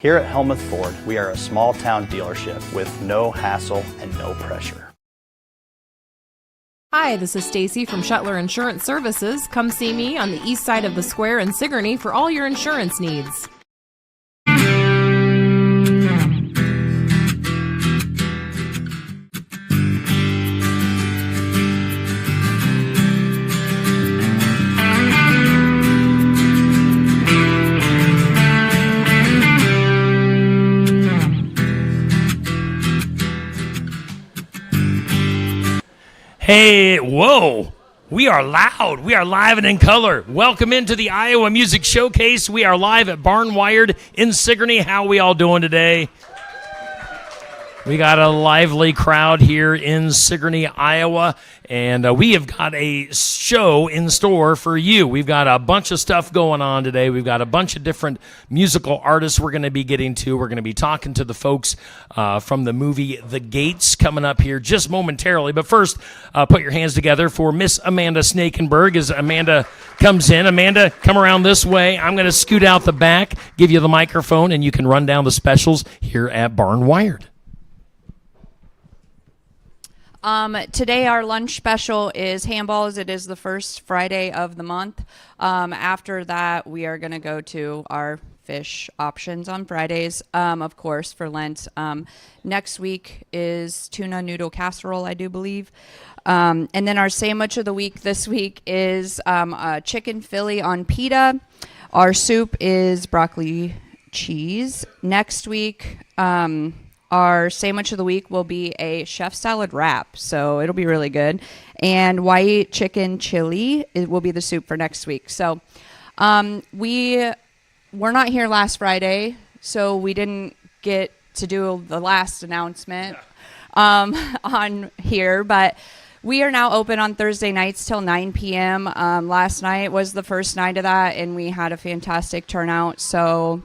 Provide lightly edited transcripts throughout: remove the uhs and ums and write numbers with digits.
Here at Helmuth Ford, we are a small town dealership with no hassle and no pressure. Hi, this is Stacy from Shuttler Insurance Services. Come see me on the east side of the square in Sigourney for all your insurance needs. Hey, whoa, we are loud. We are live and in color. Welcome into the Iowa Music Showcase. We are live at Barnwired in Sigourney. How are we all doing today? We got a lively crowd here in Sigourney, Iowa, and we have got a show in store for you. We've got a bunch of stuff going on today. We've got a bunch of different musical artists we're going to be getting to. We're going to be talking to the folks from the movie The Gates coming up here just momentarily. But first, put your hands together for Miss Amanda Snakenberg as Amanda comes in. Amanda, come around this way. I'm going to scoot out the back, give you the microphone, and you can run down the specials here at Barnwired. Today our lunch special is handballs. It is the first Friday of the month. After that, we are going to go to our fish options on Fridays, of course, for Lent. Next week is tuna noodle casserole, I do believe. And then our sandwich of the week this week is chicken Philly on pita. Our soup is broccoli cheese. Next week, our sandwich of the week will be a chef salad wrap, so it'll be really good. And white chicken chili will be the soup for next week. So we were not here last Friday, so we didn't get to do the last announcement on here, but we are now open on Thursday nights till 9 p.m. Last night was the first night of that, and we had a fantastic turnout, so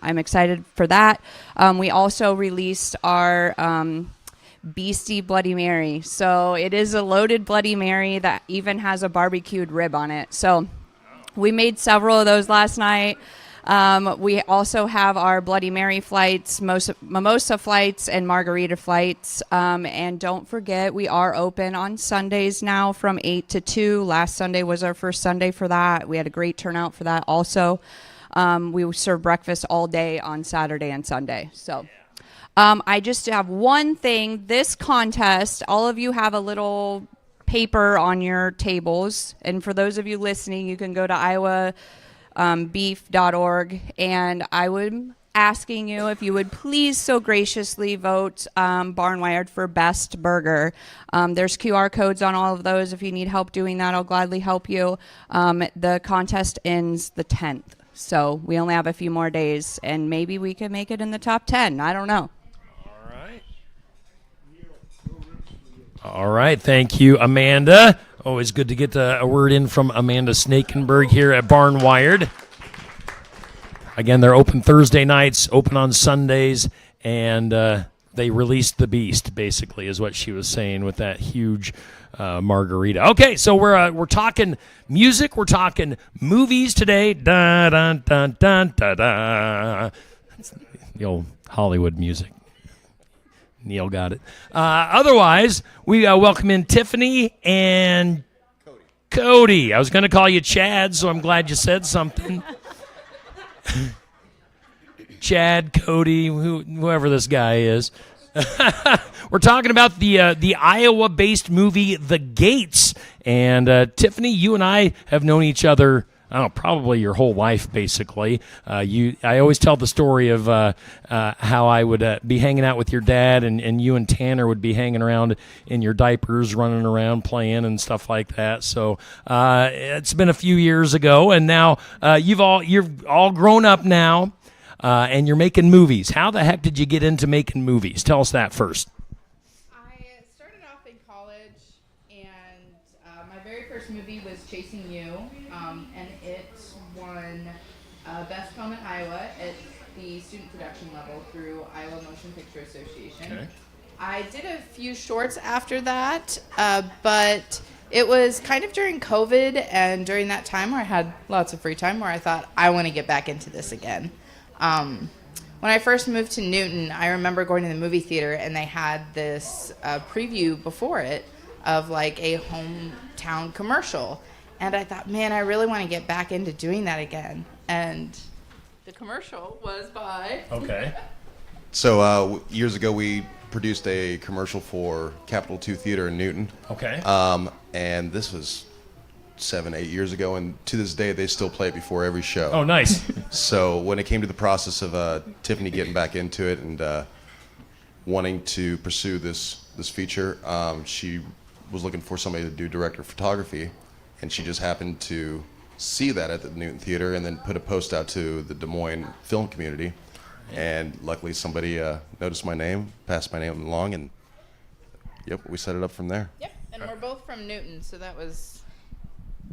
I'm excited for that. We also released our Beastie Bloody Mary. So it is a loaded Bloody Mary that even has a barbecued rib on it. So we made several of those last night. We also have our Bloody Mary flights, mimosa flights, and margarita flights. And don't forget, we are open on Sundays now from 8 to 2. Last Sunday was our first Sunday for that. We had a great turnout for that also. We serve breakfast all day on Saturday and Sunday. So I just have one thing. This contest, all of you have a little paper on your tables. And for those of you listening, you can go to iowabeef.org. And I would asking you if you would please so graciously vote Barnwired for Best Burger. There's QR codes on all of those. If you need help doing that, I'll gladly help you. The contest ends the 10th. So we only have a few more days, and maybe we can make it in the top 10. I don't know. All right. Thank you, Amanda. Always good to get a word in from Amanda Snakenberg here at Barnwired. Again, they're open Thursday nights, open on Sundays, and they released the beast, basically, is what she was saying with that huge margarita. Okay, so we're talking music, we're talking movies today. Da da da da da da. That's the old Hollywood music. Neil got it. Otherwise, we welcome in Tiffany and Cody. I was going to call you Chad, so I'm glad you said something. Chad, Cody, whoever this guy is. We're talking about the Iowa-based movie The Gates. And Tiffany, you and I have known each other, I don't know, probably your whole life, basically. I always tell the story of how I would be hanging out with your dad, and you and Tanner would be hanging around in your diapers, running around, playing, and stuff like that. So it's been a few years ago, and now you're all grown up now. And you're making movies. How the heck did you get into making movies? Tell us that first. I started off in college, and my very first movie was Chasing You, and it won Best Film in Iowa at the student production level through Iowa Motion Picture Association. Okay. I did a few shorts after that, but it was kind of during COVID, and during that time where I had lots of free time, where I thought, I want to get back into this again. when I first moved to Newton, I remember going to the movie theater and they had this preview before it of like a hometown commercial. And I thought, man, I really want to get back into doing that again. And the commercial was by... Okay. So years ago, we produced a commercial for Capital 2 Theater in Newton. Okay. And this was 7-8 years ago, and to this day, they still play it before every show. Oh, nice. So when it came to the process of Tiffany getting back into it and wanting to pursue this feature, she was looking for somebody to do director of photography, and she just happened to see that at the Newton Theater and then put a post out to the Des Moines film community. And luckily somebody noticed my name, passed my name along, and yep, we set it up from there. Yep, and we're both from Newton, so that was...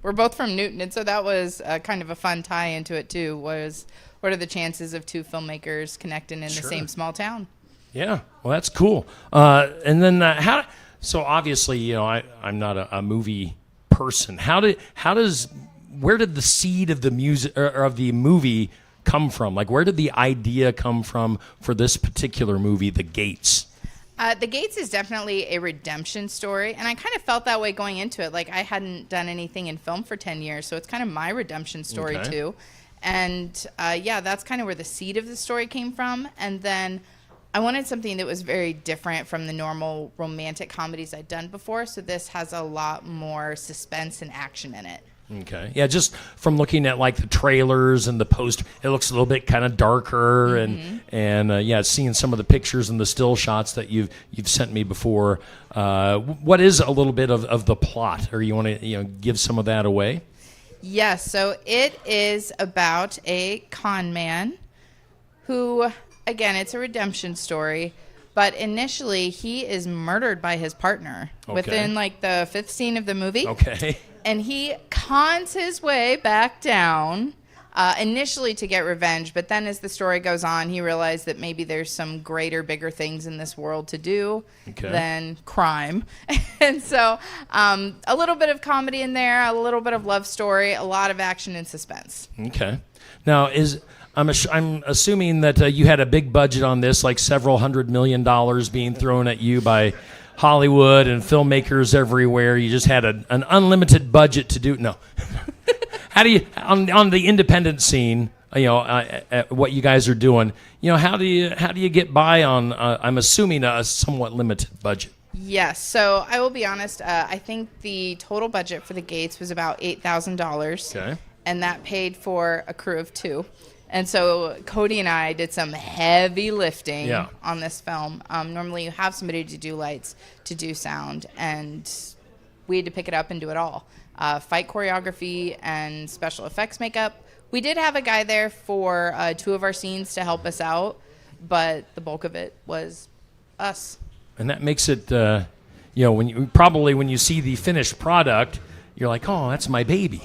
We're both from Newton, and so that was kind of a fun tie into it, too, was what are the chances of two filmmakers connecting in the same small town? Yeah, well, that's cool. And then so obviously, you know, I'm not a movie person. Where did the seed of the music or of the movie come from? Like, where did the idea come from for this particular movie, The Gates? The Gates is definitely a redemption story, and I kind of felt that way going into it. Like, I hadn't done anything in film for 10 years, so it's kind of my redemption story, too. And, yeah, that's kind of where the seed of the story came from. And then I wanted something that was very different from the normal romantic comedies I'd done before, so this has a lot more suspense and action in it. Okay. Yeah, just from looking at like the trailers and the poster, it looks a little bit kind of darker, and yeah, seeing some of the pictures and the still shots that you've sent me before. What is a little bit of the plot, or you want to give some of that away? Yes. So it is about a con man who, again, it's a redemption story. But initially, he is murdered by his partner within like the 5th scene of the movie. Okay. And he cons his way back down, initially to get revenge. But then as the story goes on, he realized that maybe there's some greater, bigger things in this world to do than crime. And so a little bit of comedy in there, a little bit of love story, a lot of action and suspense. Okay. Now, I'm assuming that you had a big budget on this, like several $100 million being thrown at you by Hollywood and filmmakers everywhere. You just had an unlimited budget to do. No. How do you on the independent scene? What you guys are doing. How do you get by on? I'm assuming a somewhat limited budget. Yes. So I will be honest. I think the total budget for The Gates was about $8,000. Okay. And that paid for a crew of 2. And so Cody and I did some heavy lifting on this film. Normally you have somebody to do lights, to do sound, and we had to pick it up and do it all. Fight choreography and special effects makeup. We did have a guy there for 2 of our scenes to help us out, but the bulk of it was us. And that makes it, when you see the finished product, you're like, oh, that's my baby.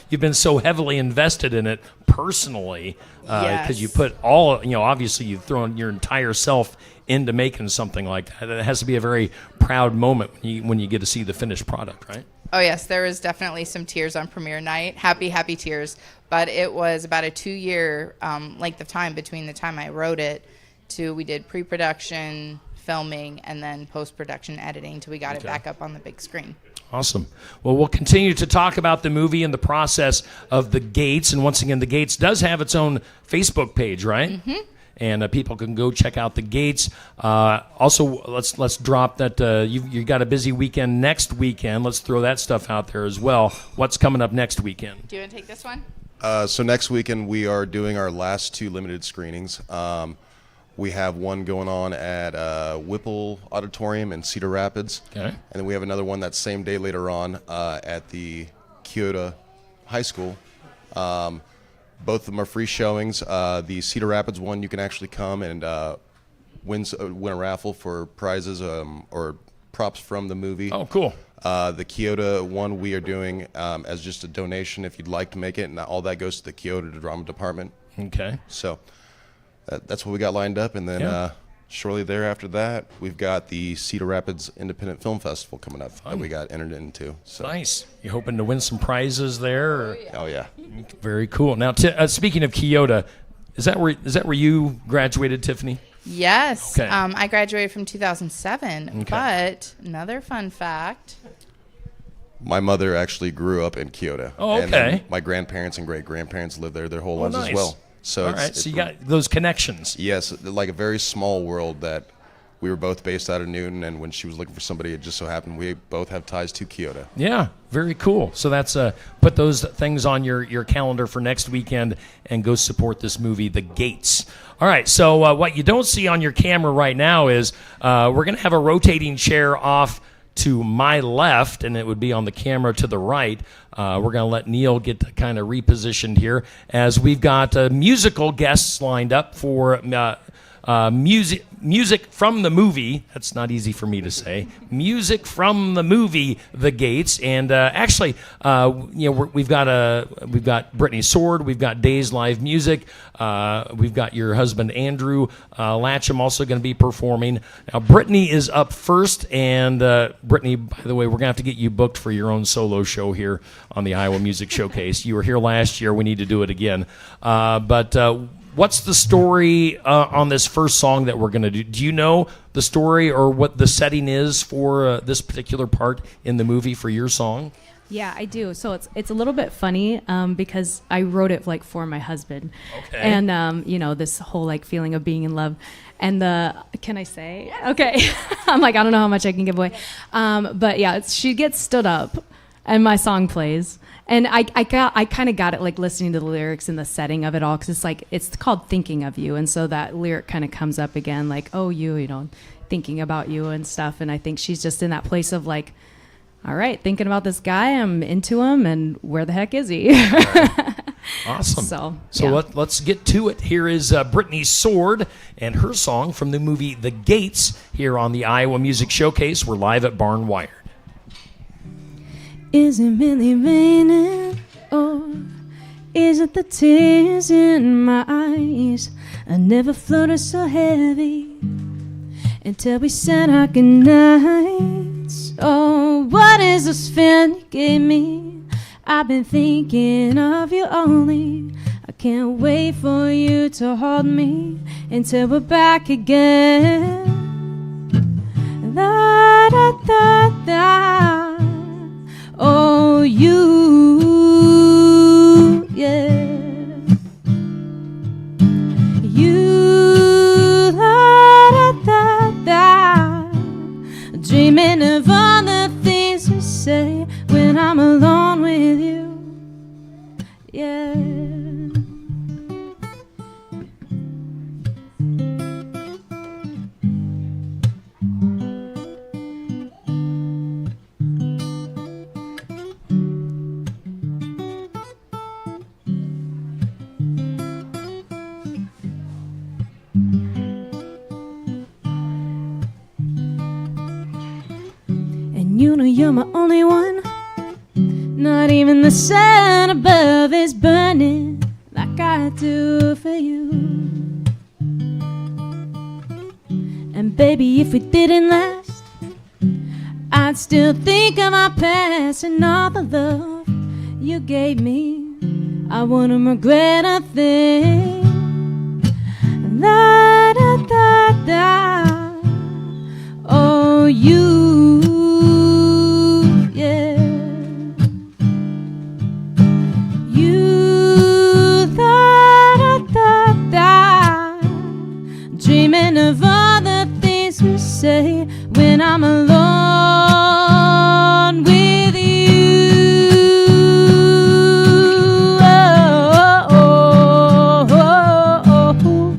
You've been so heavily invested in it personally because you put all, obviously you've thrown your entire self into making something like that. It has to be a very proud moment when you get to see the finished product, right? Oh, yes. There was definitely some tears on premiere night. Happy, happy tears. But it was about a 2-year length of time between the time I wrote it to we did pre-production, filming, and then post-production editing till we got it back up on the big screen. Awesome. Well, we'll continue to talk about the movie and the process of The Gates. And once again, The Gates does have its own Facebook page, right? Mm-hmm. And people can go check out The Gates. Also, let's drop that. You got a busy weekend next weekend. Let's throw that stuff out there as well. What's coming up next weekend? Do you want to take this one? So next weekend we are doing our last 2 limited screenings. We have one going on at Whipple Auditorium in Cedar Rapids. Okay. And then we have another one that same day later on at the Kyoto High School. Both of them are free showings. The Cedar Rapids one, you can actually come and win a raffle for prizes or props from the movie. Oh, cool. The Kyoto one we are doing as just a donation if you'd like to make it, and all that goes to the Kyoto Drama Department. Okay. So that's what we got lined up, and then shortly thereafter that, we've got the Cedar Rapids Independent Film Festival coming up that we got entered into. So. Nice. You hoping to win some prizes there? Or? Oh, yeah. Very cool. Now, speaking of Kyoto, Is that where you graduated, Tiffany? Yes. Okay. I graduated from 2007. Okay. But another fun fact. My mother actually grew up in Kyoto. Oh, And then okay. my grandparents and great-grandparents lived there their whole Oh, lives nice. as well. So All it's, right, so you got those connections. yes, like a very small world that we were both based out of Newton, and when she was looking for somebody, it just so happened we both have ties to Kyoto. Yeah, very cool. So that's put those things on your calendar for next weekend and go support this movie, The Gates. All right, so what you don't see on your camera right now is we're going to have a rotating chair off to my left, and it would be on the camera to the right. We're going to let Neil get kind of repositioned here as we've got musical guests lined up for music from the movie. That's not easy for me to say. Music from the movie The Gates, and actually, we've got Brittany Sword, we've got Days Live Music, we've got your husband Andrew Latcham also going to be performing. Now, Brittany is up first, and Brittany, by the way, we're going to have to get you booked for your own solo show here on the Iowa Music Showcase. You were here last year. We need to do it again, but. What's the story on this first song that we're going to do? Do you know the story or what the setting is for this particular part in the movie for your song? Yeah, I do. So it's a little bit funny because I wrote it like for my husband, Okay. and this whole like feeling of being in love, and can I say? Okay, I'm like I don't know how much I can give away, but yeah, she gets stood up, and my song plays. And I kind of got it like listening to the lyrics and the setting of it all because it's called Thinking of You, and so that lyric kind of comes up again like oh you know thinking about you and stuff, and I think she's just in that place of like all right thinking about this guy, I'm into him, and where the heck is he? Awesome. So yeah. Let's get to it. Here is Brittany Sword and her song from the movie The Gates here on the Iowa Music Showcase. We're live at Barn Wired. Is it really raining, or is it the tears in my eyes? I never floated so heavy until we said our goodnights. Oh, what is this feeling you gave me? I've been thinking of you only. I can't wait for you to hold me until we're back again. Da da da da. Oh, you, yeah. You, da, da, da, da. Dreaming of all the things you say when I'm alone with you, yeah. You know you're my only one. Not even the sun above is burning like I do for you. And baby, if we didn't last, I'd still think of my past and all the love you gave me. I wouldn't regret a thing. Da da da da. Oh, you. Dreaming of all the things we say when I'm alone with you. Oh, oh, oh, oh.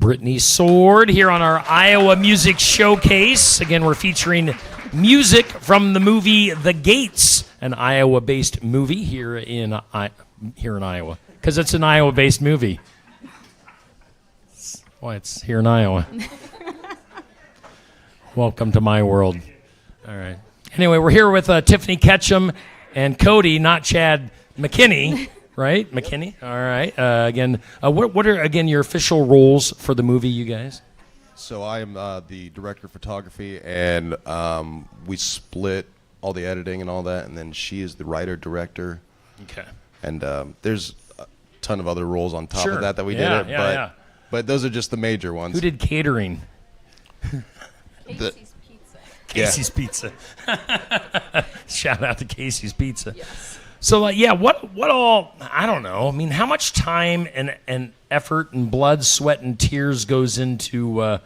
Brittany Sword here on our Iowa Music Showcase. Again, we're featuring music from the movie The Gates, an Iowa-based movie here in Iowa, because it's an Iowa-based movie. Why, it's here in Iowa. Welcome to my world. All right. Anyway, we're here with Tiffany Ketchum and Cody, not Chad McKinney, right? McKinney. All right. Again, what are your official roles for the movie, you guys? So I am the director of photography, and we split all the editing and all that, and then she is the writer-director. Okay. And there's a ton of other roles on top of that we did it, but those are just the major ones. Who did catering? Casey's Pizza. Casey's Pizza. Shout out to Casey's Pizza. Yes. So, what all, I don't know. I mean, how much time and effort and blood, sweat, and tears goes into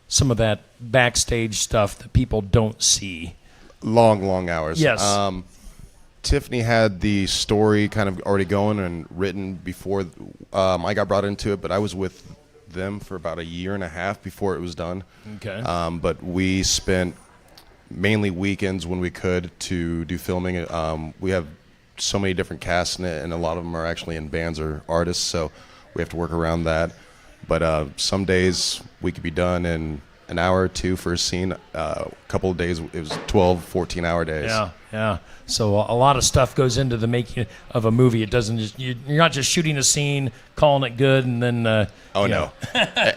some of that backstage stuff that people don't see? Long hours. Yes. Tiffany had the story kind of already going and written before I got brought into it, but I was with them for about a year and a half before it was done. Okay. But we spent mainly weekends when we could to do filming. We have so many different casts in it, and a lot of them are actually in bands or artists, so we have to work around that. But some days we could be done in an hour or two for a scene. A couple of days, it was 12, 14-hour days. Yeah. So a lot of stuff goes into the making of a movie. It doesn't just, you're not just shooting a scene, calling it good, and then no.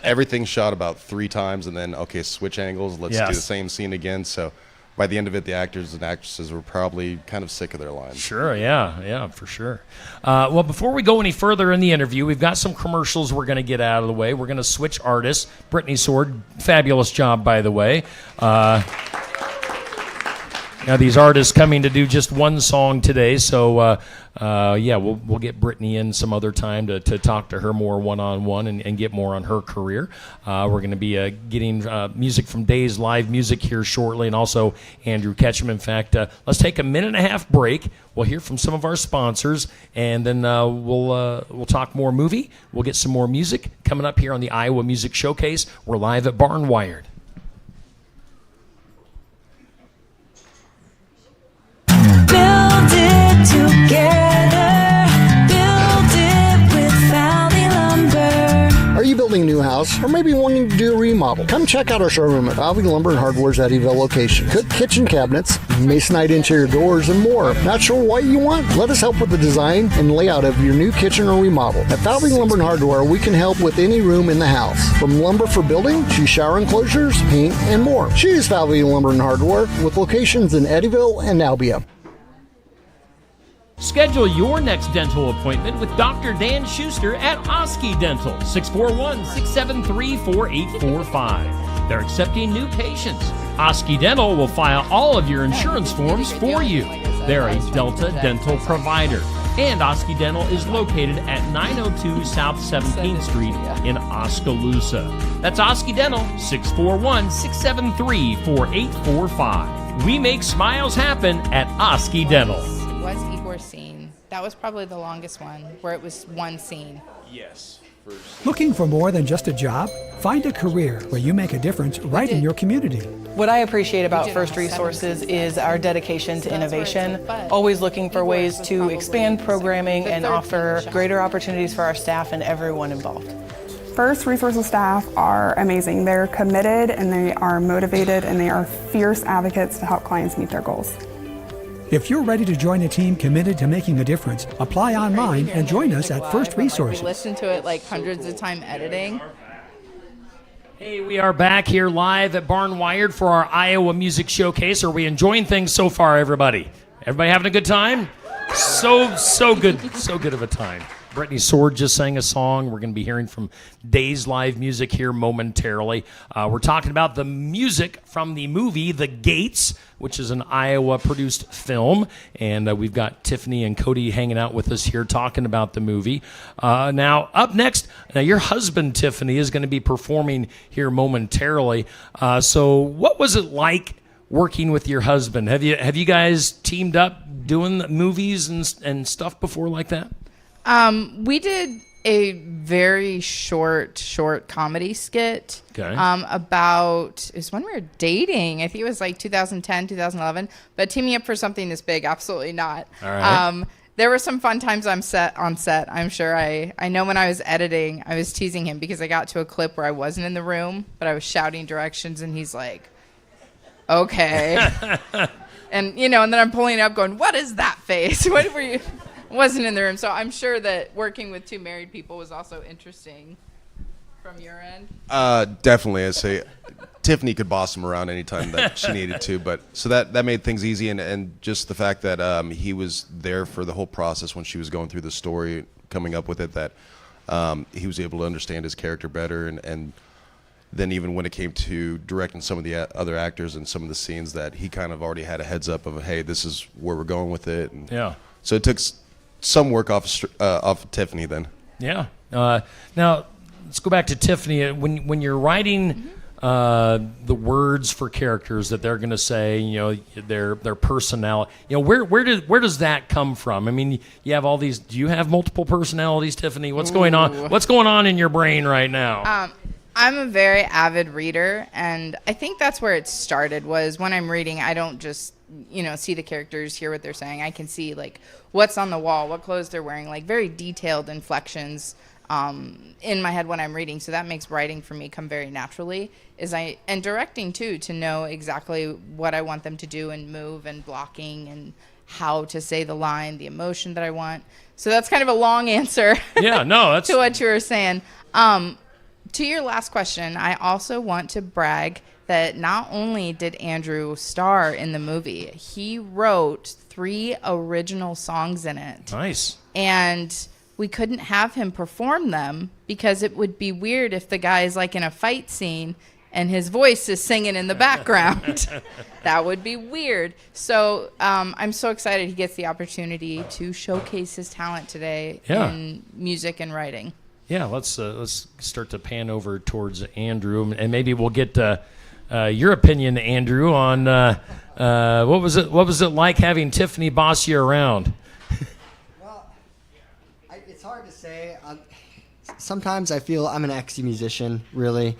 Everything's shot about 3 times, and then switch angles. Let's do the same scene again. So by the end of it, the actors and actresses were probably kind of sick of their lines. Sure, yeah, for sure. Well, before we go any further in the interview, we've got some commercials we're going to get out of the way. We're going to switch artists. Brittany Sword, fabulous job, by the way. Now, these artists coming to do just one song today, so we'll get Brittany in some other time to talk to her more one-on-one and get more on her career. We're going to be getting music from Days Live Music here shortly, and also Andrew Ketchum. In fact, let's take a minute and a half break. We'll hear from some of our sponsors, and then we'll talk more movie. We'll get some more music coming up here on the Iowa Music Showcase. We're live at Barnwired. Build it together. Build it with Valley Lumber. Are you building a new house or maybe wanting to do a remodel? Come check out our showroom at Valley Lumber and Hardware's Eddyville location. Cook kitchen cabinets, masonite interior doors, and more. Not sure what you want? Let us help with the design and layout of your new kitchen or remodel. At Valley Lumber and Hardware, we can help with any room in the house. From lumber for building to shower enclosures, paint, and more. Choose Valley Lumber and Hardware with locations in Eddyville and Albia. Schedule your next dental appointment with Dr. Dan Schuster at Oski Dental, 641-673-4845. They're accepting new patients. Oski Dental will file all of your insurance forms for you. They're a Delta dental provider. And Oski Dental is located at 902 South 17th Street in Oskaloosa. That's Oski Dental, 641-673-4845. We make smiles happen at Oski Dental. Was Igor's scene. That was probably the longest one, where it was one scene. Yes. Looking for more than just a job? Find a career where you make a difference right in your community. What I appreciate about First Resources is our dedication to innovation, always looking for ways to expand programming and offer greater opportunities for our staff and everyone involved. First Resources staff are amazing. They're committed and they are motivated and they are fierce advocates to help clients meet their goals. If you're ready to join a team committed to making a difference, apply online and join us at First Resources. We listened to it like hundreds of times editing. Hey, we are back here live at Barnwired for our Iowa Music Showcase. Are we enjoying things so far, everybody? Everybody having a good time? So good of a time. Brittany Sword just sang a song. We're going to be hearing from Days Live Music here momentarily. We're talking about the music from the movie The Gates, which is an Iowa-produced film. And we've got Tiffany and Cody hanging out with us here talking about the movie. Now, up next, your husband, Tiffany, is going to be performing here momentarily. So what was it like working with your husband? Have you guys teamed up doing movies and stuff before like that? We did a very short comedy skit. Okay. About, it's when we were dating. I think it was like 2010, 2011. But team me up for something this big, absolutely not. All right. There were some fun times on set. I'm sure. I know when I was editing, I was teasing him because I got to a clip where I wasn't in the room, but I was shouting directions, and he's like, "Okay," and and then I'm pulling it up, going, "What is that face? What were you?" Wasn't in the room, so I'm sure that working with two married people was also interesting from your end. Definitely, I'd say Tiffany could boss him around anytime that she needed to, but so that made things easy, and just the fact that he was there for the whole process when she was going through the story, coming up with it, that he was able to understand his character better, and then even when it came to directing some of the other actors and some of the scenes, that he kind of already had a heads up of, hey, this is where we're going with it. And yeah. So it took some work off of Tiffany then. Yeah. Now let's go back to Tiffany. When you're writing the words for characters that they're going to say, their personality, where does that come from? I mean, you have all these. Do you have multiple personalities, Tiffany? What's going on? What's going on in your brain right now? I'm a very avid reader, and I think that's where it started. Was when I'm reading, I don't just see the characters, hear what they're saying. I can see like what's on the wall, what clothes they're wearing, like very detailed inflections in my head when I'm reading. So that makes writing for me come very naturally. And directing too, to know exactly what I want them to do and move and blocking and how to say the line, the emotion that I want. So that's kind of a long answer. Yeah, no, that's to what you were saying. To your last question, I also want to brag that not only did Andrew star in the movie, he wrote 3 original songs in it. Nice. And we couldn't have him perform them because it would be weird if the guy's like in a fight scene and his voice is singing in the background. That would be weird. So I'm so excited he gets the opportunity to showcase his talent today in music and writing. Yeah, let's start to pan over towards Andrew, and maybe we'll get your opinion, Andrew, on what was it like having Tiffany boss you around? Well, it's hard to say. Sometimes I feel I'm an ex-musician, really,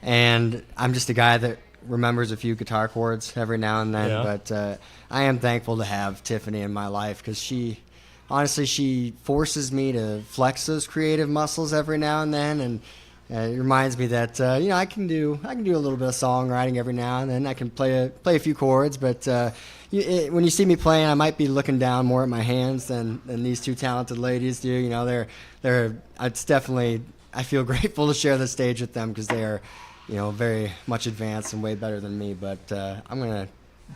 and I'm just a guy that remembers a few guitar chords every now and then. Yeah. But I am thankful to have Tiffany in my life because she forces me to flex those creative muscles every now and then, and it reminds me that I can do a little bit of songwriting every now and then. I can play a few chords, but when you see me playing, I might be looking down more at my hands than these two talented ladies do. It's definitely, I feel grateful to share the stage with them because they are, very much advanced and way better than me. But I'm gonna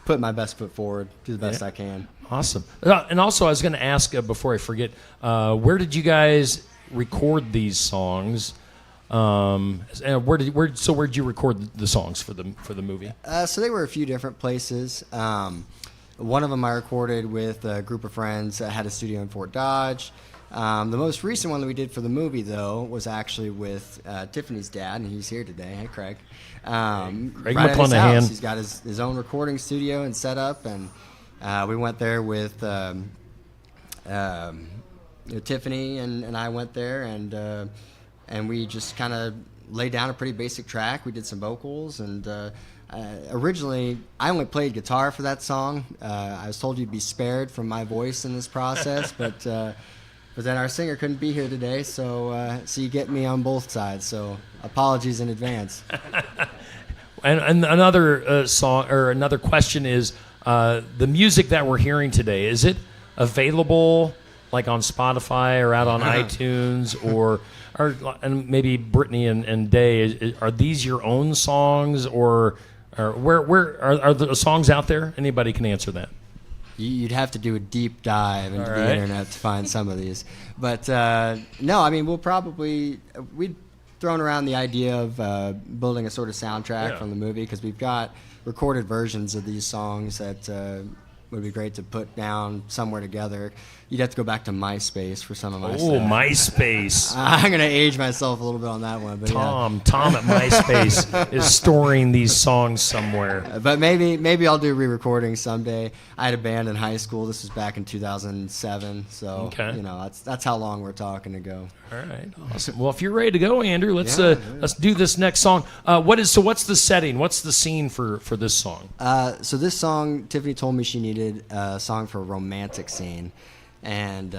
put my best foot forward, do the best I can. Awesome. And also, I was going to ask before I forget, where did you guys record these songs? Where'd you record the songs for the movie? So they were a few different places. One of them I recorded with a group of friends that had a studio in Fort Dodge. The most recent one that we did for the movie, though, was actually with Tiffany's dad, and he's here today. Hey, Craig. Craig right at his McClanahan. house. He's got his own recording studio and set up, and we went there with Tiffany, and I went there, and we just kind of laid down a pretty basic track. We did some vocals, and originally I only played guitar for that song. I was told you'd be spared from my voice in this process, but then our singer couldn't be here today, so you get me on both sides. So apologies in advance. And another song or another question is the music that we're hearing today. Is it available like on Spotify or out on iTunes or and maybe Brittany and Day? Are these your own songs or where are the songs out there? Anybody can answer that. You'd have to do a deep dive into the internet to find some of these. But no, I mean, we'd thrown around the idea of building a sort of soundtrack from the movie because we've got recorded versions of these songs that would be great to put down somewhere together. you'd have to go back to MySpace for some of my Oh, stuff. MySpace. I'm gonna age myself a little bit on that one, but Tom at MySpace is storing these songs somewhere. But maybe I'll do re-recording someday. I had a band in high school. This was back in 2007, so that's how long we're talking to go. All right, awesome. Well, if you're ready to go, Andrew, let's do this next song. What's the setting? What's the scene for this song? So this song, Tiffany told me she needed a song for a romantic scene, and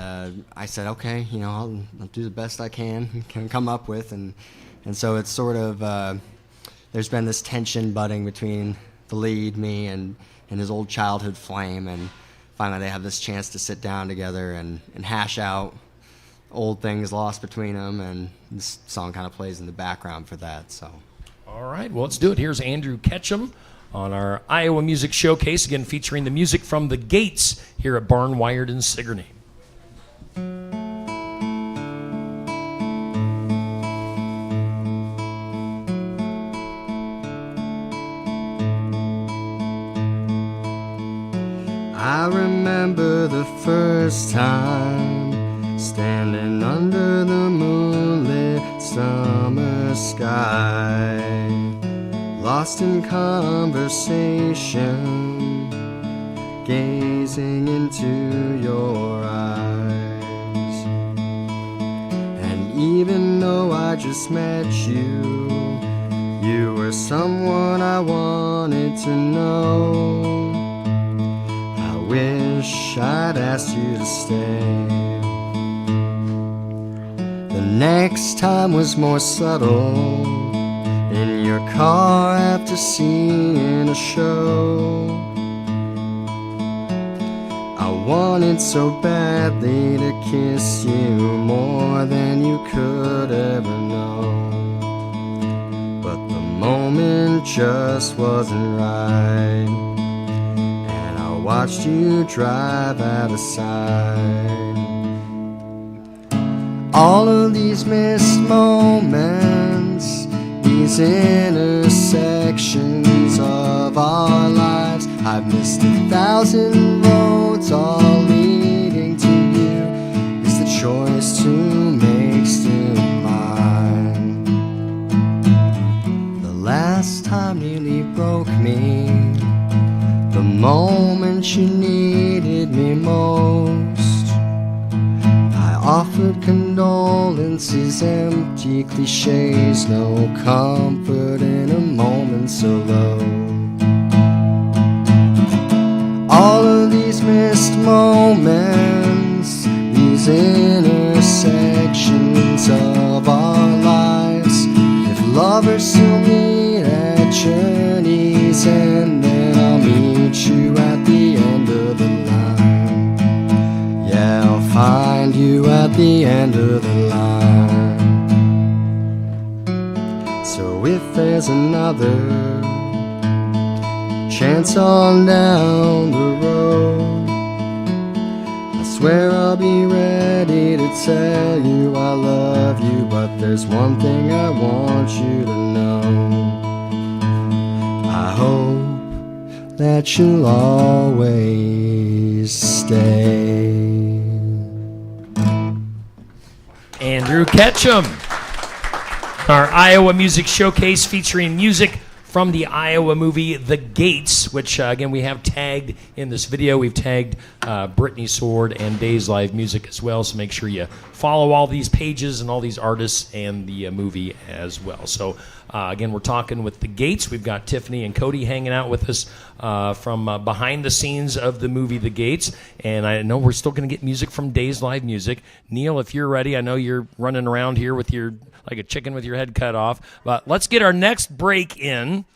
I said, okay, I'll do the best I can come up with, and so it's sort of there's been this tension budding between the lead, me, and his old childhood flame, and finally they have this chance to sit down together and hash out old things lost between them, and this song kind of plays in the background for that. So, all right, well, let's do it. Here's Andrew Ketchum on our Iowa Music Showcase, again featuring the music from the Gates here at Barn Wired in Sigourney. I remember the first time standing under the moonlit summer sky, lost in conversation, gazing into your eyes. And even though I just met you, you were someone I wanted to know. I wish I'd asked you to stay. The next time was more subtle, in your car after seeing a show. I wanted so badly to kiss you more than you could ever know, but the moment just wasn't right, and I watched you drive out of sight. All of these missed moments, these intersections of our lives, I've missed 1,000 roads, all leading to you. Is the choice to make still mine? The last time nearly broke me, the moment you needed me most. Offered condolences, empty cliches, no comfort in a moment so low. All of these missed moments, these intersections of our lives, if lovers still meet at journey's end, then I'll meet you at the end of the line. Yeah, I'll find you at the end of the line. So if there's another chance on down the road, I swear I'll be ready to tell you I love you, but there's one thing I want you to know. I hope that you'll always stay. Andrew Ketchum, our Iowa Music Showcase featuring music from the Iowa movie The Gates, which, again, we have tagged in this video. We've tagged Brittany Sword and Days Live Music as well, so make sure you follow all these pages and all these artists and the movie as well. So, again, we're talking with The Gates. We've got Tiffany and Cody hanging out with us from behind the scenes of the movie The Gates, and I know we're still going to get music from Days Live Music. Neil, if you're ready, I know you're running around here with your like a chicken with your head cut off, but let's get our next break in,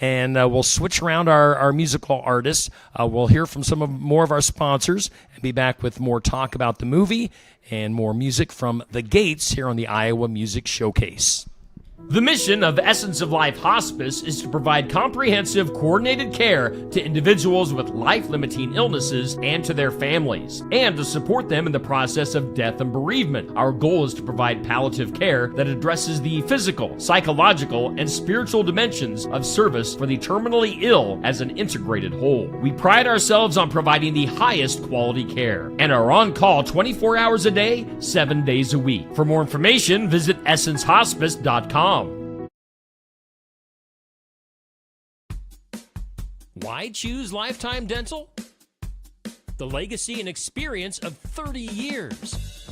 and we'll switch around our musical artists. We'll hear from more of our sponsors and be back with more talk about the movie and more music from The Gates here on the Iowa Music Showcase. The mission of Essence of Life Hospice is to provide comprehensive, coordinated care to individuals with life-limiting illnesses and to their families, and to support them in the process of death and bereavement. Our goal is to provide palliative care that addresses the physical, psychological, and spiritual dimensions of service for the terminally ill as an integrated whole. We pride ourselves on providing the highest quality care and are on call 24 hours a day, 7 days a week. For more information, visit essencehospice.com. Why choose Lifetime Dental? The legacy and experience of 30 years.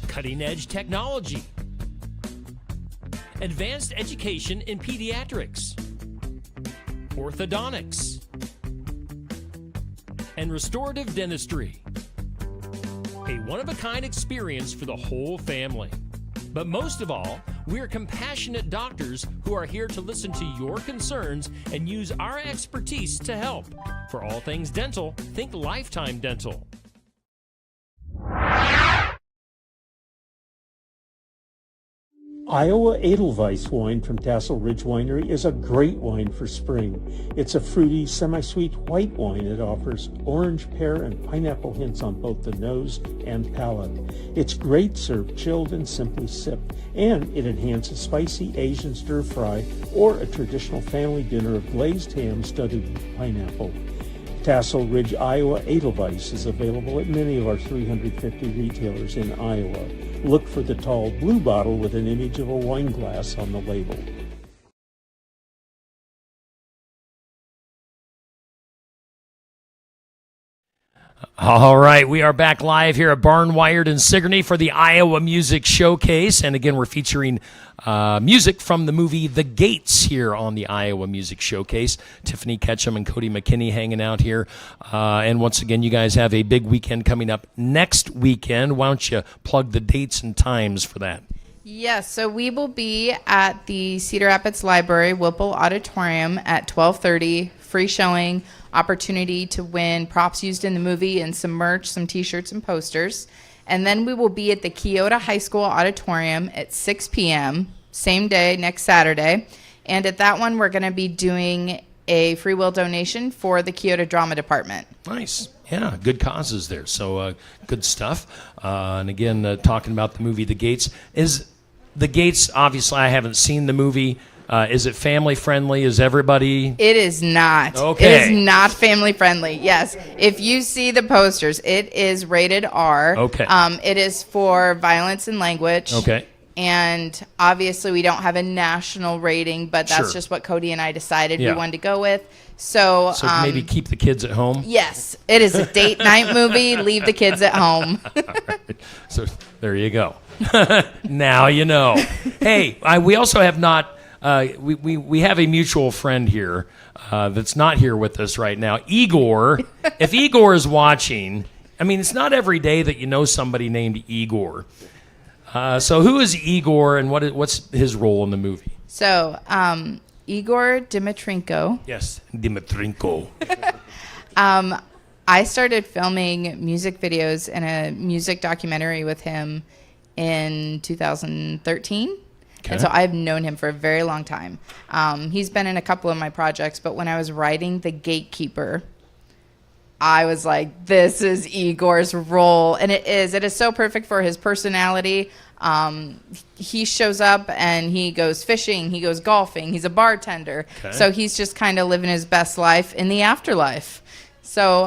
Cutting-edge technology. Advanced education in pediatrics. Orthodontics. And restorative dentistry. A one-of-a-kind experience for the whole family. But most of all, we're compassionate doctors who are here to listen to your concerns and use our expertise to help. For all things dental, think Lifetime Dental. Iowa Edelweiss wine from Tassel Ridge Winery is a great wine for spring. It's a fruity, semi-sweet white wine that offers orange, pear, and pineapple hints on both the nose and palate. It's great served chilled and simply sipped, and it enhances spicy Asian stir fry or a traditional family dinner of glazed ham studded with pineapple. Tassel Ridge, Iowa Edelweiss is available at many of our 350 retailers in Iowa. Look for the tall blue bottle with an image of a wine glass on the label. All right, we are back live here at Barn Wired in Sigourney for the Iowa Music Showcase. And again, we're featuring music from the movie The Gates here on the Iowa Music Showcase. Tiffany Ketchum and Cody McKinney hanging out here. And once again, you guys have a big weekend coming up next weekend. Why don't you plug the dates and times for that? Yes, so we will be at the Cedar Rapids Library, Whipple Auditorium at 12:30. Free showing, opportunity to win props used in the movie and some merch, some t-shirts and posters. And then we will be at the Keota High School Auditorium at 6 p.m., same day, next Saturday. And at that one, we're going to be doing a free will donation for the Keota Drama Department. Nice. Yeah, good causes there. So good stuff. And again, talking about the movie The Gates. Is The Gates, obviously, I haven't seen the movie. Is it family friendly? Is everybody? It is not. Okay. It is not family friendly. Yes. If you see the posters, it is rated R. Okay. It is for violence and language. Okay. And obviously we don't have a national rating, but that's Sure. just what Cody and I decided Yeah. we wanted to go with. So, Maybe keep the kids at home? Yes. It is a date night movie. Leave the kids at home. All right. So there you go. Now you know. Hey, we also have not... we have a mutual friend here that's not here with us right now. Igor. If Igor is watching, I mean, it's not every day that you know somebody named Igor. So who is Igor and what's his role in the movie? So, Igor Dimitrenko. Yes, Dimitrenko. I started filming music videos and a music documentary with him in 2013. Okay. And so I've known him for a very long time. He's been in a couple of my projects, but when I was writing The Gatekeeper, I was like, this is Igor's role. And it is so perfect for his personality. He shows up and he goes fishing, he goes golfing, he's a bartender. Okay. So he's just kind of living his best life in the afterlife. So,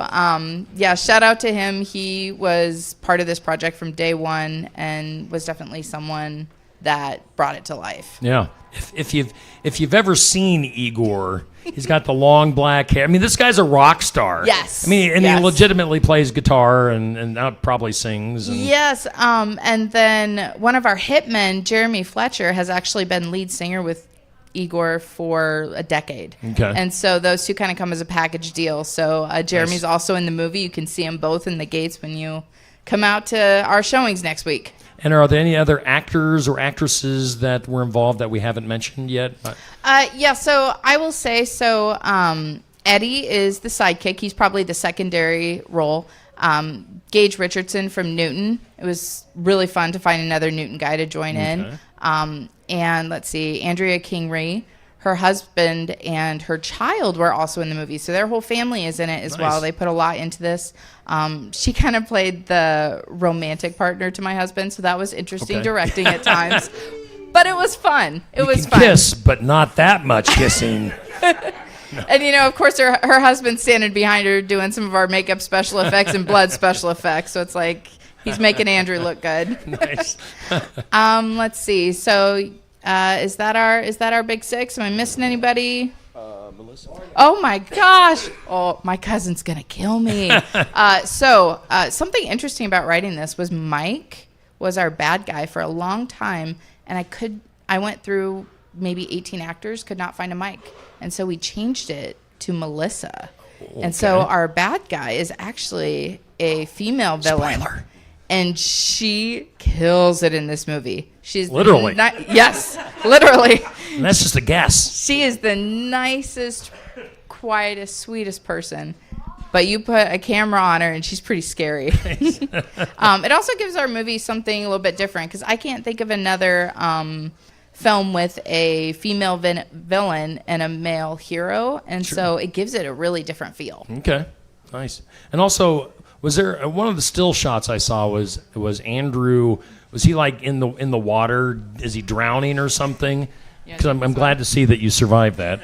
shout out to him. He was part of this project from day one and was definitely someone that brought it to life. Yeah. If you've ever seen Igor, he's got the long black hair. I mean, this guy's a rock star. Yes. I mean, and Yes. he legitimately plays guitar and probably sings. And Yes. And then one of our hitmen, Jeremy Fletcher, has actually been lead singer with Igor for a decade. Okay. And so those two kind of come as a package deal. So Jeremy's Nice. also in the movie. You can see them both in the gates when you come out to our showings next week. And are there any other actors or actresses that were involved that we haven't mentioned yet? So I will say, Eddie is the sidekick. He's probably the secondary role. Gage Richardson from Newton. It was really fun to find another Newton guy to join in. and let's see, Andrea Kingery, her husband and her child were also in the movie. So their whole family is in it as well. They put a lot into this. She kind of played the romantic partner to my husband, so that was interesting directing at times. But it was fun. It was fun. Kiss, but not that much kissing. And, of course, her husband's standing behind her doing some of our makeup special effects and blood special effects. So it's like he's making Andrew look good. Nice. Let's see. So is that our big six? Am I missing anybody? Melissa. Oh, my gosh. Oh, my cousin's going to kill me. So something interesting about writing this was Mike was our bad guy for a long time. And I went through maybe 18 actors, could not find a Mike. And so we changed it to Melissa. Okay. And so our bad guy is actually a female villain. Spoiler. And she kills it in this movie. She's literally. Yes, literally. And that's just a guess. She is the nicest, quietest, sweetest person. But you put a camera on her, and she's pretty scary. It also gives our movie something a little bit different, because I can't think of another film with a female villain and a male hero, and so it gives it a really different feel. Okay, nice. And also, was there one of the still shots I saw was Andrew? Was he like in the water? Is he drowning or something? Because I'm glad to see that you survived that.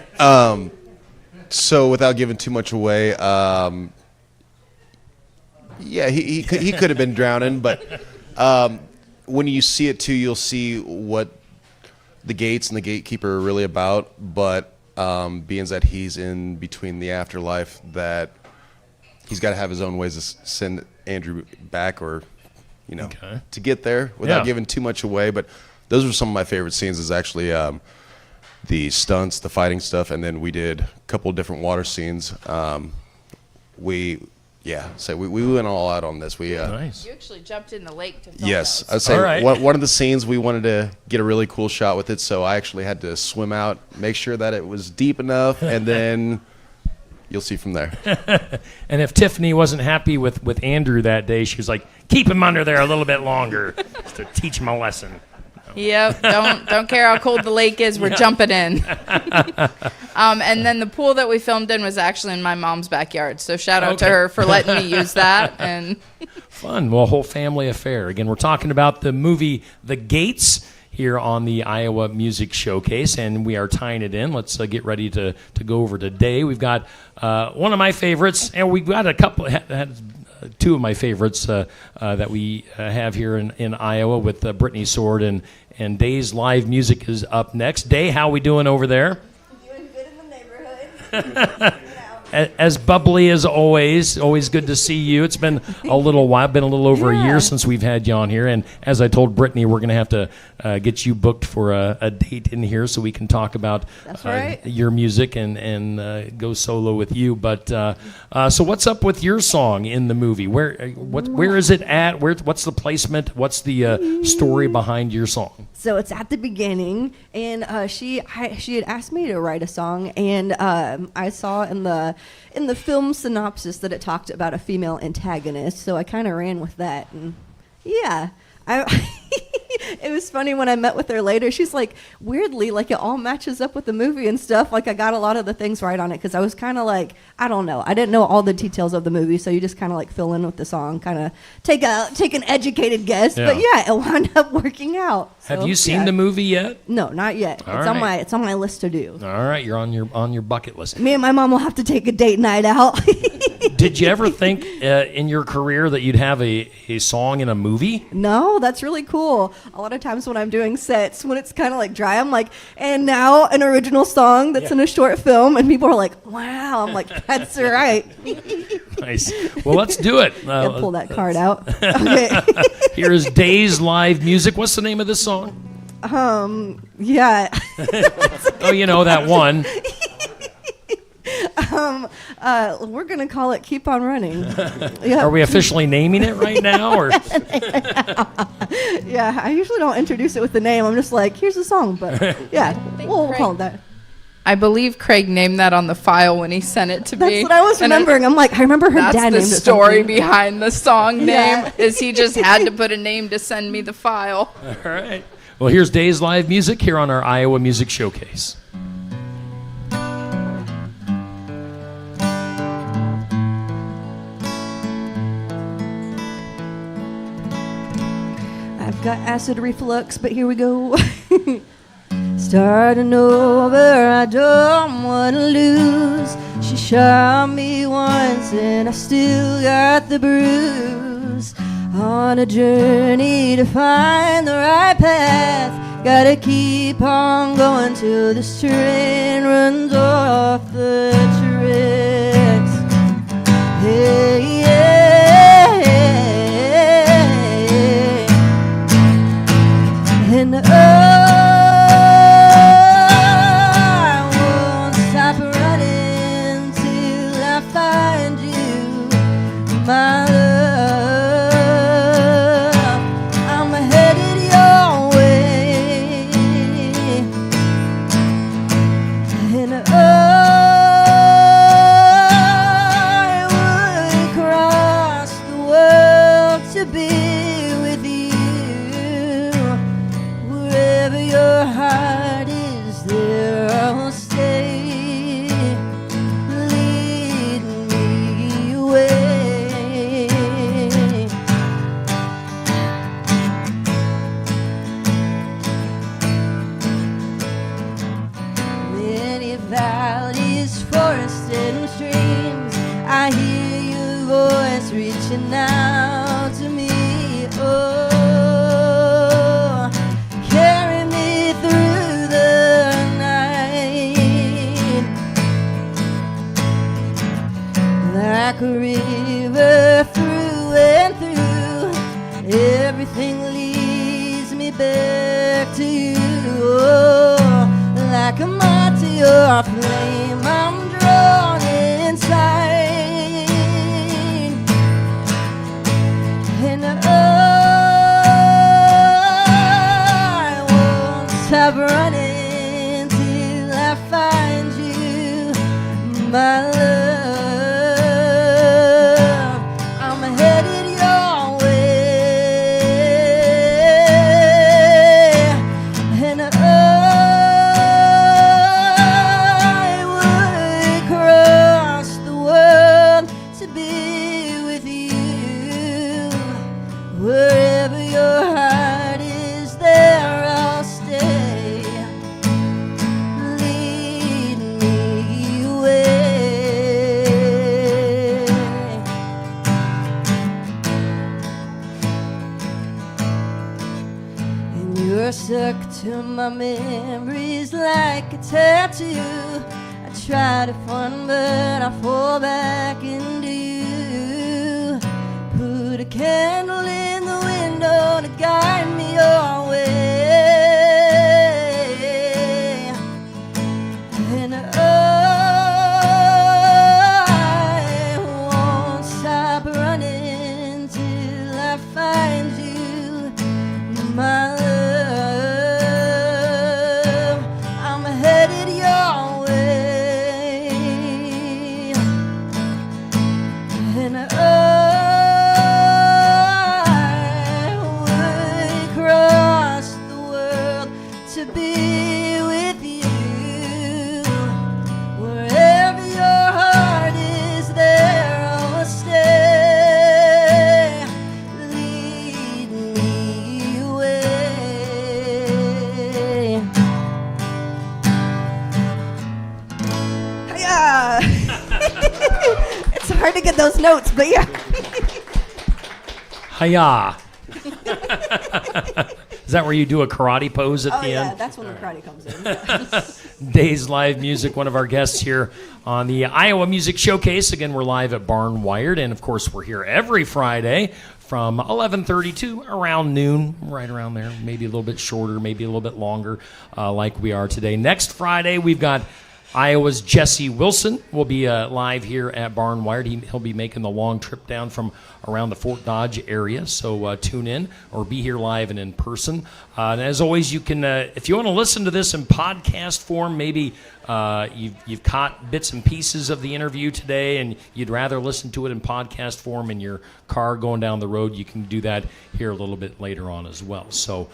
So without giving too much away, he could have been drowning, but when you see it too, you'll see what the gates and the gatekeeper are really about. But being that he's in between the afterlife, that he's got to have his own ways to send Andrew back, or to get there without giving too much away. But those were some of my favorite scenes. Is actually the stunts, the fighting stuff, and then we did a couple of different water scenes. We went all out on this. Nice. You actually jumped in the lake to film Yes, those. I'd say one of the scenes we wanted to get a really cool shot with it, so I actually had to swim out, make sure that it was deep enough, and then you'll see from there. And if Tiffany wasn't happy with Andrew that day, she was like, keep him under there a little bit longer to teach him a lesson. Yep, don't care how cold the lake is, we're jumping in. And then the pool that we filmed in was actually in my mom's backyard, so shout out to her for letting me use that. And fun. Well, whole family affair. Again, we're talking about the movie The Gates here on the Iowa Music Showcase, and we are tying it in. Let's get ready to go over today. We've got one of my favorites, and we've got a couple. Two of my favorites that we have here in Iowa with Brittany Sword and Day's live music is up next. Day, how we doing over there? Doing good in the neighborhood. As bubbly as always. Always good to see you. It's been a little while, been a little over a year since we've had you on here. And as I told Brittany, we're going to have to get you booked for a date in here so we can talk about your music and go solo with you. But so what's up with your song in the movie? Where is it at? What's the placement? What's the story behind your song? So it's at the beginning, and she had asked me to write a song, and I saw in the film synopsis that it talked about a female antagonist, so I kind of ran with that, and it was funny when I met with her later. She's like, weirdly, like it all matches up with the movie and stuff. Like I got a lot of the things right on it because I was kind of like, I don't know. I didn't know all the details of the movie, so you just kind of like fill in with the song, kind of take an educated guess. Yeah. But it wound up working out. So, have you seen the movie yet? No, not yet. It's on my list to do. All right, you're on your bucket list. Me and my mom will have to take a date night out. Did you ever think in your career that you'd have a song in a movie? No, that's really cool. A lot of times when I'm doing sets, when it's kind of like dry, I'm like, and now an original song that's in a short film, and people are like, wow. I'm like, that's right. Nice. Well, let's do it. Pull that card out. Okay. Here's Day's live music. What's the name of this song? Yeah. Oh, you know that one. We're gonna call it "Keep on Running." Yep. Are we officially naming it right now, or? Yeah, I usually don't introduce it with the name. I'm just like, here's the song, but yeah, we'll call it that. I believe Craig named that on the file when he sent it to me. That's what I was remembering. I'm like, I remember her dad named it. That's the story behind the song name, is he just had to put a name to send me the file. All right. Well, here's Days Live Music here on our Iowa Music Showcase. I've got acid reflux, but here we go. Starting over, I don't want to lose. She shot me once and I still got the bruise. On a journey to find the right path, gotta keep on going till this train runs off the tracks. Hey, yeah, and I won't stop running till I find you, my love. I'm headed your way, and I would cross the world to be with you. Wherever your heart is, there I'll stay. Lead me away. Many valleys, forests, and streams, I hear your voice reaching out to me. Oh, carry me through the night, like a river through and through. Everything leads me back to you. Oh, like a moth to your flame, I'm drawn inside, and I won't stop running till I find you, my love. I'm headed your way, and I would cross the world to be with you. Wherever your heart is, there I'll stay. Lead me away. And you're stuck to my memories like a tattoo. I try to fun, but I fall back into you. Put a candle in the window to guide me your way, and I won't stop running till I find you, my love. I'm headed your way, and I would cross the world to be with you. Wherever your heart is, there I'll stay. Lead me away. Yeah. It's hard to get those notes, but yeah. Hiya! Is that where you do a karate pose at Oh the yeah, end? that's when the karate comes in. Days Live Music, one of our guests here on the Iowa Music Showcase. Again, we're live at Barn Wired, and of course, we're here every Friday from 11:30 to around noon, right around there. Maybe a little bit shorter, maybe a little bit longer, like we are today. Next Friday, we've got Iowa's Jesse Wilson will be live here at Barn Wired. He'll be making the long trip down from around the Fort Dodge area, so tune in or be here live and in person. And as always, you can, if you want to listen to this in podcast form, maybe you've caught bits and pieces of the interview today and you'd rather listen to it in podcast form in your car going down the road, you can do that here a little bit later on as well. So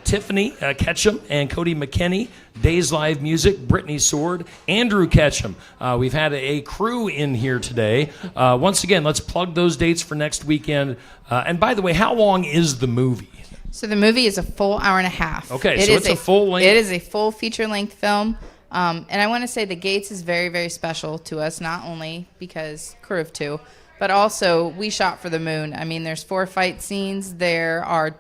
Tiffany Ketchum and Cody McKinney, Days Live Music, Brittany Sword, Andrew Ketchum. We've had a crew in here today. Once again, let's plug those dates for next weekend. And by the way, how long is the movie? So the movie is a full hour and a half. Okay, so it's a full length. It is a full feature-length film. And I want to say The Gates is very, very special to us, not only because Crew of Two, but also we shot for the moon. I mean, there's 4 fight scenes. There are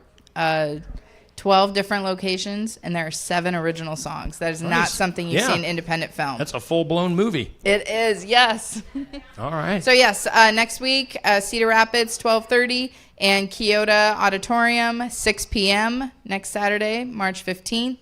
12 different locations, and there are 7 original songs. That is not something you see in independent film. That's a full-blown movie. It is, yes. All right. So, yes, next week, Cedar Rapids, 12:30, and Keota Auditorium, 6 p.m. next Saturday, March 15th.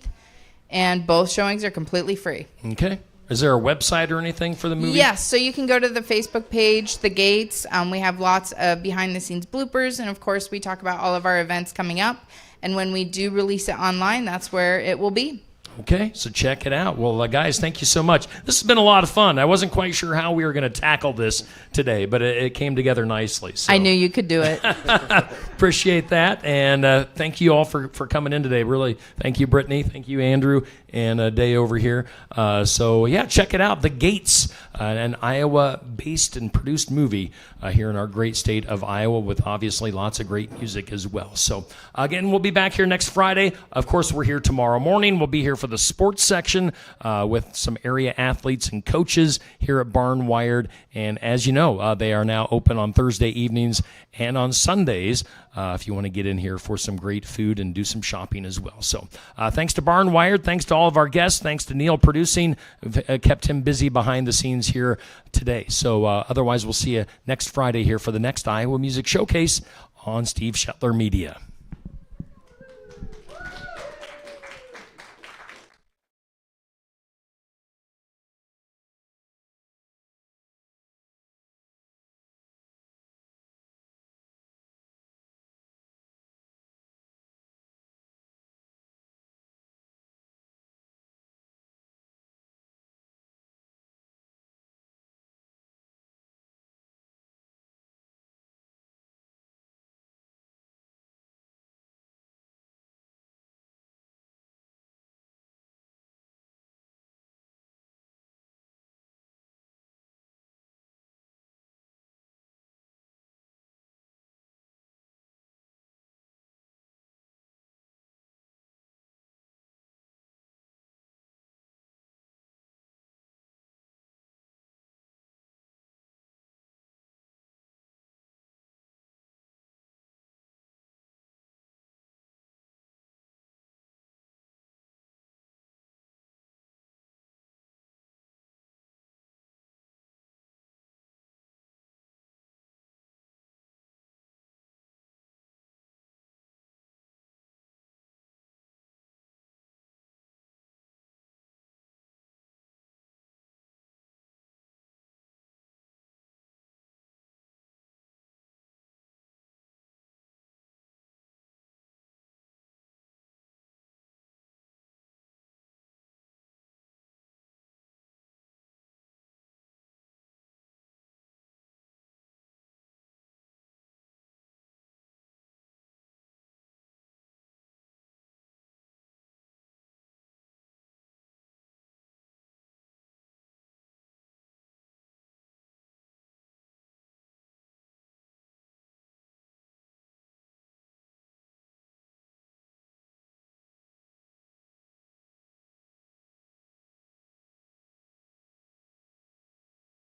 And both showings are completely free. Okay. Is there a website or anything for the movie? Yes, so you can go to the Facebook page, The Gates. We have lots of behind-the-scenes bloopers, and, of course, we talk about all of our events coming up. And when we do release it online, that's where it will be. Okay, so check it out. Well, guys, thank you so much. This has been a lot of fun. I wasn't quite sure how we were going to tackle this today, but it came together nicely. So. I knew you could do it. Appreciate that, and thank you all for coming in today. Really, thank you, Brittany. Thank you, Andrew, and Day over here. Check it out. The Gates, an Iowa-based and produced movie here in our great state of Iowa with obviously lots of great music as well. So, again, we'll be back here next Friday. Of course, we're here tomorrow morning. We'll be here for the sports section with some area athletes and coaches here at Barn Wired. And as you know, they are now open on Thursday evenings and on Sundays if you want to get in here for some great food and do some shopping as well. So thanks to Barn Wired. Thanks to all of our guests. Thanks to Neil producing. Kept him busy behind the scenes here today. So otherwise, we'll see you next Friday here for the next Iowa Music Showcase on Steve Shetler Media.